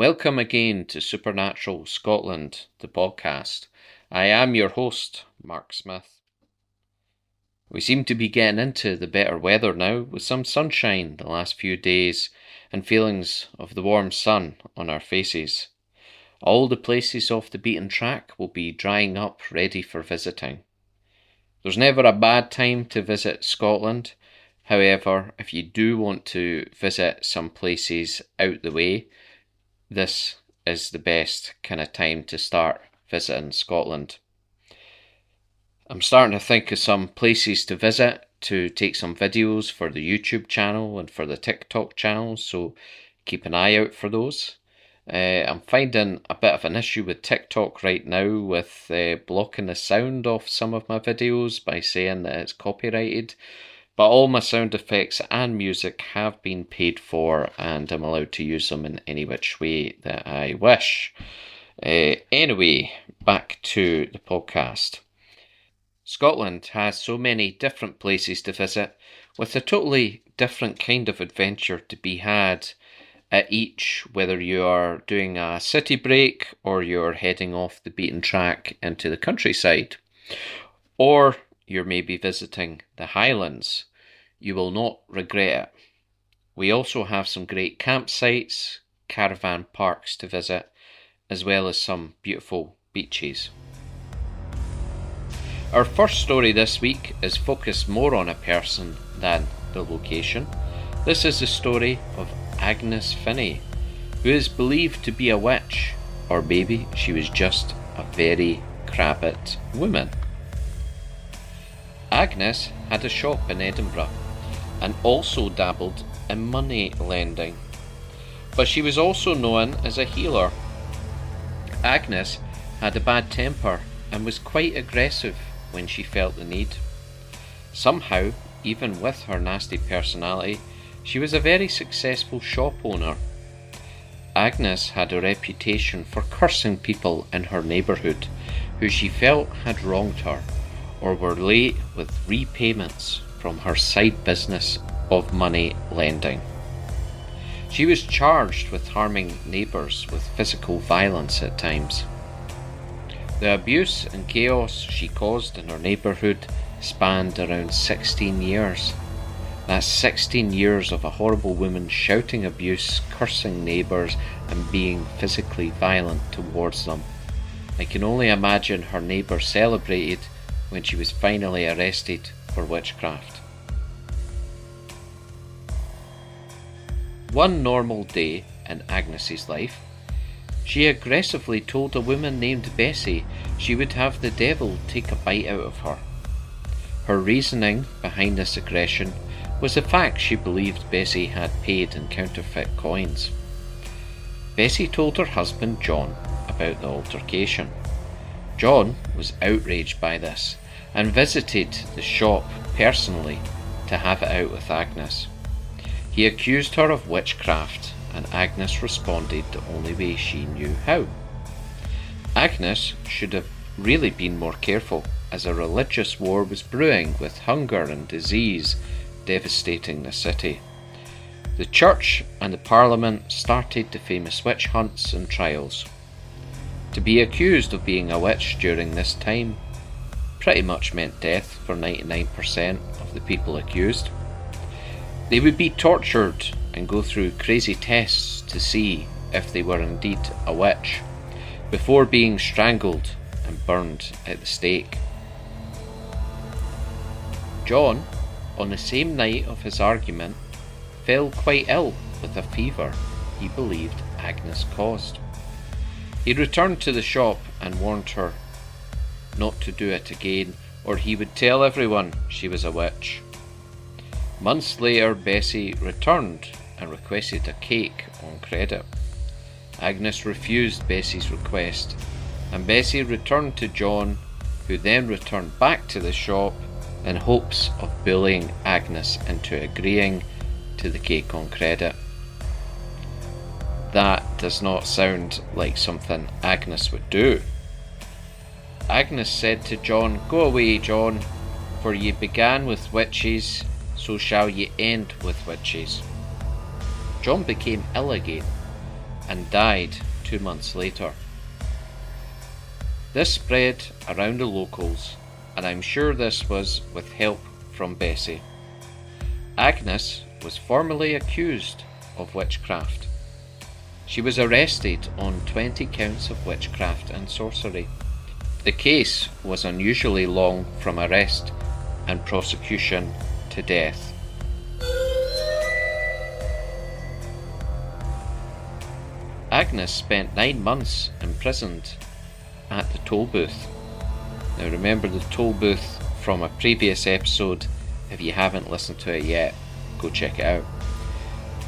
Welcome again to Supernatural Scotland, the podcast. I am your host, Mark Smith. We seem to be getting into the better weather now, with some sunshine the last few days and feelings of the warm sun on our faces. All the places off the beaten track will be drying up, ready for visiting. There's never a bad time to visit Scotland. However, if you do want to visit some places out the way, this is the best kind of time to start visiting Scotland. I'm starting to think of some places to visit, to take some videos for the YouTube channel and for the TikTok channel, so keep an eye out for those. I'm finding a bit of an issue with TikTok right now with blocking the sound off some of my videos by saying that it's copyrighted. But all my sound effects and music have been paid for, and I'm allowed to use them in any which way that I wish. Anyway, back to the podcast. Scotland has so many different places to visit, with a totally different kind of adventure to be had at each, whether you are doing a city break or you're heading off the beaten track into the countryside, or you're maybe visiting the Highlands. You will not regret it. We also have some great campsites, caravan parks to visit, as well as some beautiful beaches. Our first story this week is focused more on a person than the location. This is the story of Agnes Finnie, who is believed to be a witch, or maybe she was just a very crabbit woman. Agnes had a shop in Edinburgh and also dabbled in money lending, but she was also known as a healer. Agnes had a bad temper and was quite aggressive when she felt the need. Somehow, even with her nasty personality, she was a very successful shop owner. Agnes had a reputation for cursing people in her neighbourhood who she felt had wronged her or were late with repayments from her side business of money lending. She was charged with harming neighbours with physical violence at times. The abuse and chaos she caused in her neighbourhood spanned around 16 years. That's 16 years of a horrible woman shouting abuse, cursing neighbours and being physically violent towards them. I can only imagine her neighbours celebrated when she was finally arrested for witchcraft. One normal day in Agnes's life, she aggressively told a woman named Bessie she would have the devil take a bite out of her. Her reasoning behind this aggression was the fact she believed Bessie had paid in counterfeit coins. Bessie told her husband John about the altercation. John was outraged by this and visited the shop personally to have it out with Agnes. He accused her of witchcraft, and Agnes responded the only way she knew how. Agnes should have really been more careful, as a religious war was brewing with hunger and disease devastating the city. The church and the parliament started the famous witch hunts and trials. To be accused of being a witch during this time pretty much meant death for 99% of the people accused. They would be tortured and go through crazy tests to see if they were indeed a witch, before being strangled and burned at the stake. John, on the same night of his argument, fell quite ill with a fever he believed Agnes caused. He returned to the shop and warned her not to do it again, or he would tell everyone she was a witch. Months later, Bessie returned and requested a cake on credit. Agnes refused Bessie's request, and Bessie returned to John, who then returned back to the shop in hopes of bullying Agnes into agreeing to the cake on credit. That does not sound like something Agnes would do. Agnes said to John, "Go away, John, for ye began with witches, so shall ye end with witches." John became ill again, and died 2 months later. This spread around the locals, and I'm sure this was with help from Bessie. Agnes was formally accused of witchcraft. She was arrested on 20 counts of witchcraft and sorcery. The case was unusually long from arrest and prosecution to death. Agnes spent 9 months imprisoned at the toll booth. Now remember the toll booth from a previous episode. If you haven't listened to it yet, go check it out.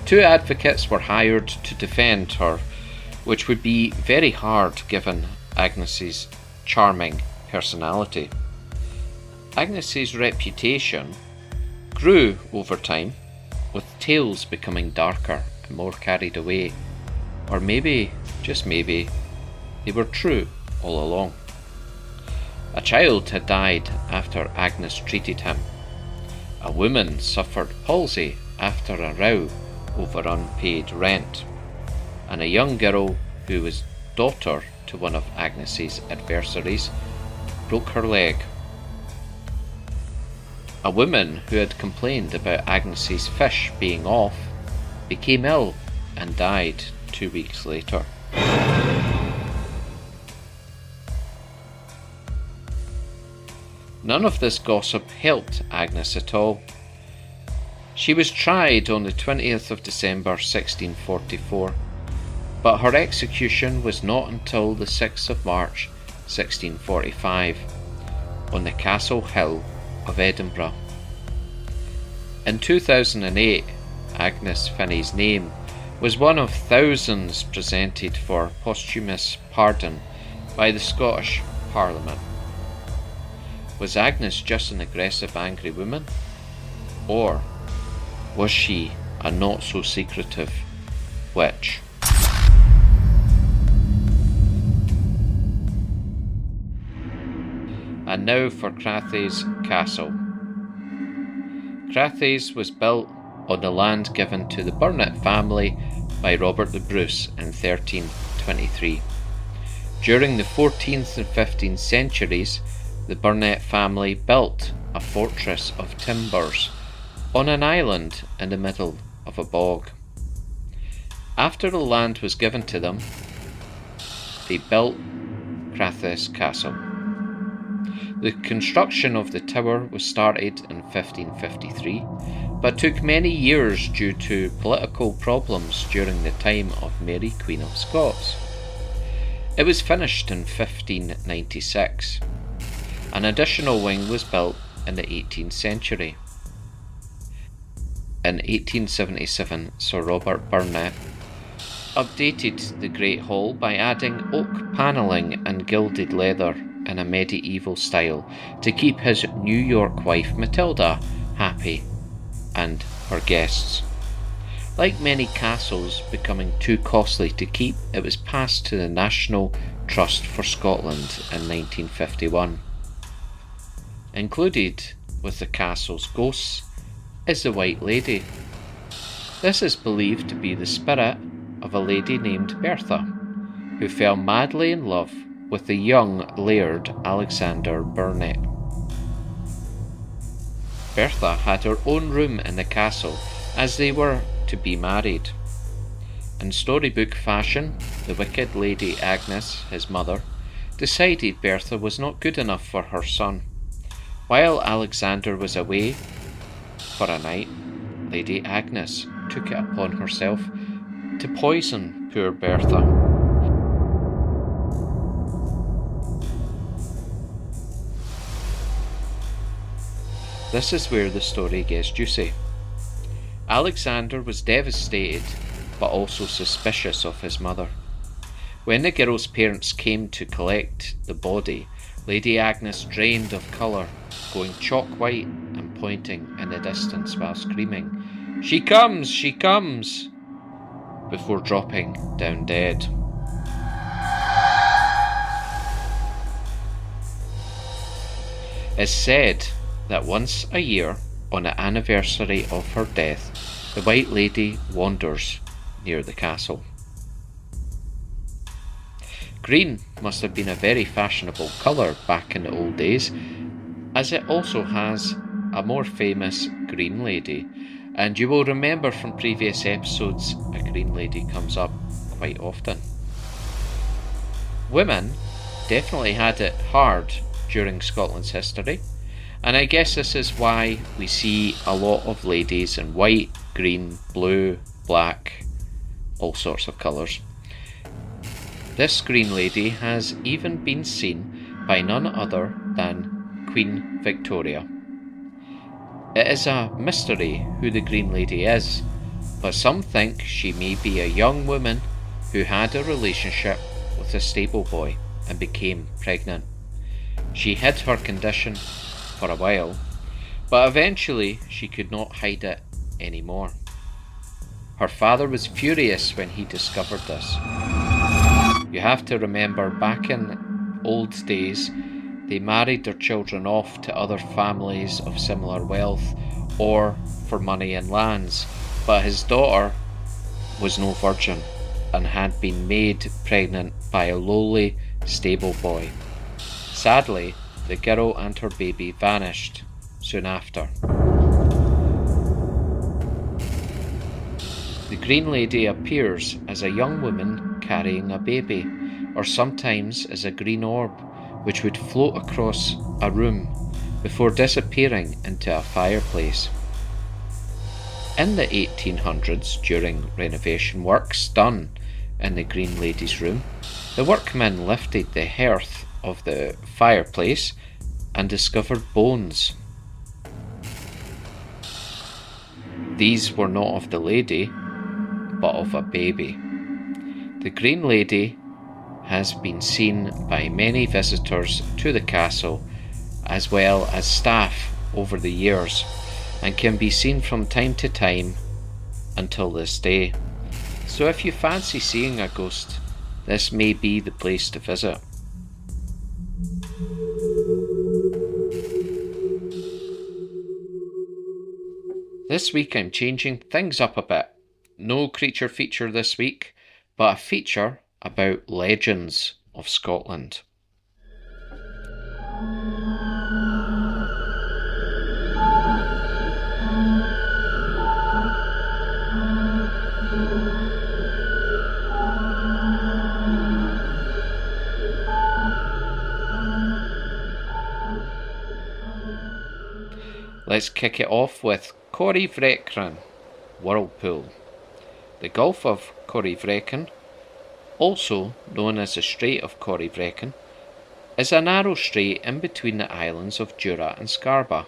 2 advocates were hired to defend her, which would be very hard given Agnes's charming personality. Agnes's reputation grew over time, with tales becoming darker and more carried away. Or maybe, just maybe, they were true all along. A child had died after Agnes treated him. A woman suffered palsy after a row over unpaid rent. And a young girl who was daughter to one of Agnes's adversaries broke her leg. A woman who had complained about Agnes's fish being off became ill and died 2 weeks later. None of this gossip helped Agnes at all. She was tried on the 20th of December 1644, but her execution was not until the 6th of March 1645 on the Castle Hill of Edinburgh. In 2008, Agnes Finnie's name was one of thousands presented for posthumous pardon by the Scottish Parliament. Was Agnes just an aggressive, angry woman? Or was she a not-so-secretive witch? And now for Crathes Castle. Crathes was built on the land given to the Burnet family by Robert the Bruce in 1323. During the 14th and 15th centuries, the Burnet family built a fortress of timbers on an island in the middle of a bog. After the land was given to them, they built Crathes Castle. The construction of the tower was started in 1553, but took many years due to political problems during the time of Mary, Queen of Scots. It was finished in 1596. An additional wing was built in the 18th century. In 1877, Sir Robert Burnet updated the Great Hall by adding oak panelling and gilded leather in a medieval style to keep his New York wife Matilda happy and her guests. Like many castles becoming too costly to keep, it was passed to the National Trust for Scotland in 1951. Included with the castle's ghosts is the White Lady. This is believed to be the spirit of a lady named Bertha, who fell madly in love with the young Laird Alexander Burnet. Bertha had her own room in the castle as they were to be married. In storybook fashion, the wicked Lady Agnes, his mother, decided Bertha was not good enough for her son. While Alexander was away for a night, Lady Agnes took it upon herself to poison poor Bertha. This is where the story gets juicy. Alexander was devastated, but also suspicious of his mother. When the girl's parents came to collect the body, Lady Agnes drained of colour, going chalk white and pointing in the distance while screaming, "She comes! She comes!" before dropping down dead. It's said that once a year, on the anniversary of her death, the White Lady wanders near the castle. Green must have been a very fashionable colour back in the old days, as it also has a more famous Green Lady, and you will remember from previous episodes a Green Lady comes up quite often. Women definitely had it hard during Scotland's history, and I guess this is why we see a lot of ladies in white, green, blue, black, all sorts of colours. This Green Lady has even been seen by none other than Queen Victoria. It is a mystery who the Green Lady is, but some think she may be a young woman who had a relationship with a stable boy and became pregnant. She hid her condition for a while, but eventually she could not hide it anymore. Her father was furious when he discovered this. You have to remember, back in old days, they married their children off to other families of similar wealth or for money and lands, but his daughter was no virgin and had been made pregnant by a lowly stable boy. Sadly, the girl and her baby vanished soon after. The Green Lady appears as a young woman carrying a baby, or sometimes as a green orb, which would float across a room before disappearing into a fireplace. In the 1800s, during renovation works done in the Green Lady's room, the workmen lifted the hearth of the fireplace and discovered bones. These were not of the lady, but of a baby. The Green Lady has been seen by many visitors to the castle, as well as staff over the years, and can be seen from time to time until this day. So if you fancy seeing a ghost, this may be the place to visit. This week I'm changing things up a bit. No creature feature this week, but a feature about legends of Scotland. Let's kick it off with Corryvreckan Whirlpool. The Gulf of Corryvreckan, also known as the Strait of Corryvreckan, is a narrow strait in between the islands of Jura and Scarborough.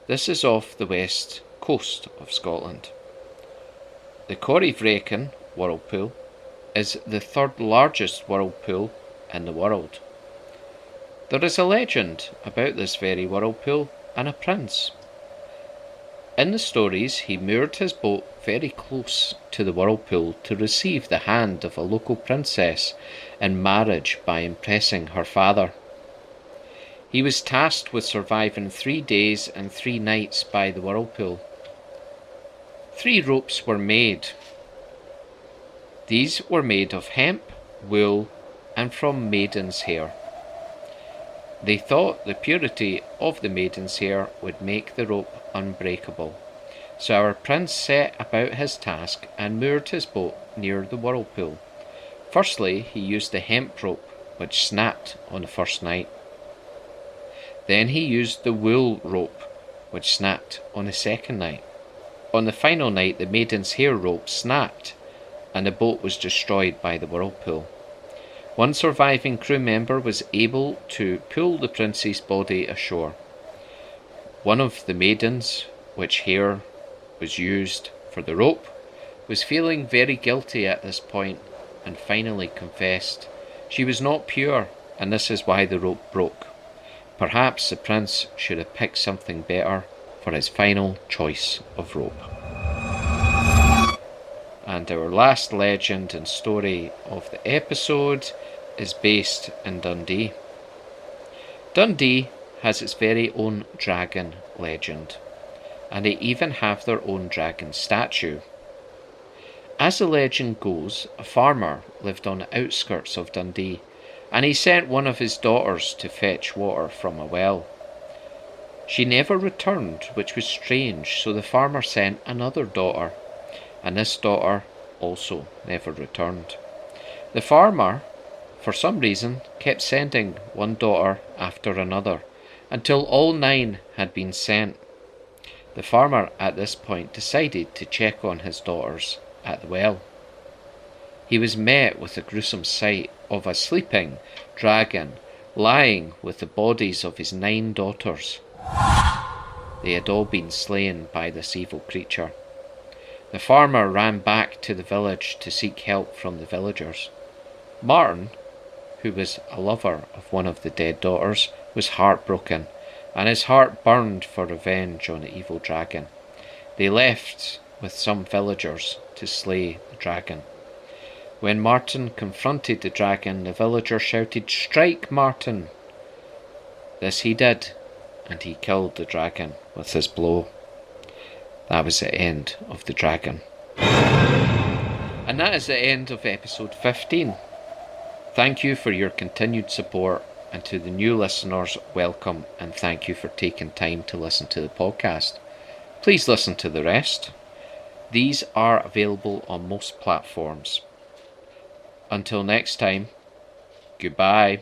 This is off the west coast of Scotland. The Corryvreckan Whirlpool is the third largest whirlpool in the world. There is a legend about this very whirlpool and a prince. In the stories, he moored his boat very close to the whirlpool to receive the hand of a local princess in marriage by impressing her father. He was tasked with surviving 3 days and 3 nights by the whirlpool. 3 ropes were made. These were made of hemp, wool, and from maiden's hair. They thought the purity of the maiden's hair would make the rope unbreakable. So our prince set about his task and moored his boat near the whirlpool. Firstly, he used the hemp rope, which snapped on the first night. Then he used the wool rope, which snapped on the second night. On the final night, the maiden's hair rope snapped, and the boat was destroyed by the whirlpool. One surviving crew member was able to pull the prince's body ashore. One of the maidens, which hair was used for the rope, was feeling very guilty at this point and finally confessed. She was not pure, and this is why the rope broke. Perhaps the prince should have picked something better for his final choice of rope. And our last legend and story of the episode is based in Dundee. Dundee has its very own dragon legend, and they even have their own dragon statue. As the legend goes, a farmer lived on the outskirts of Dundee, and he sent one of his daughters to fetch water from a well. She never returned, which was strange, so the farmer sent another daughter, and this daughter also never returned. The farmer, for some reason, kept sending one daughter after another, until all 9 had been sent. The farmer at this point decided to check on his daughters at the well. He was met with the gruesome sight of a sleeping dragon lying with the bodies of his 9 daughters. They had all been slain by this evil creature. The farmer ran back to the village to seek help from the villagers. Martin, who was a lover of one of the dead daughters, was heartbroken, and his heart burned for revenge on the evil dragon. They left with some villagers to slay the dragon. When Martin confronted the dragon, the villagers shouted, "Strike Martin!" This he did, and he killed the dragon with his blow. That was the end of the dragon. And that is the end of episode 15. Thank you for your continued support, and to the new listeners, welcome, and thank you for taking time to listen to the podcast. Please listen to the rest. These are available on most platforms. Until next time, goodbye.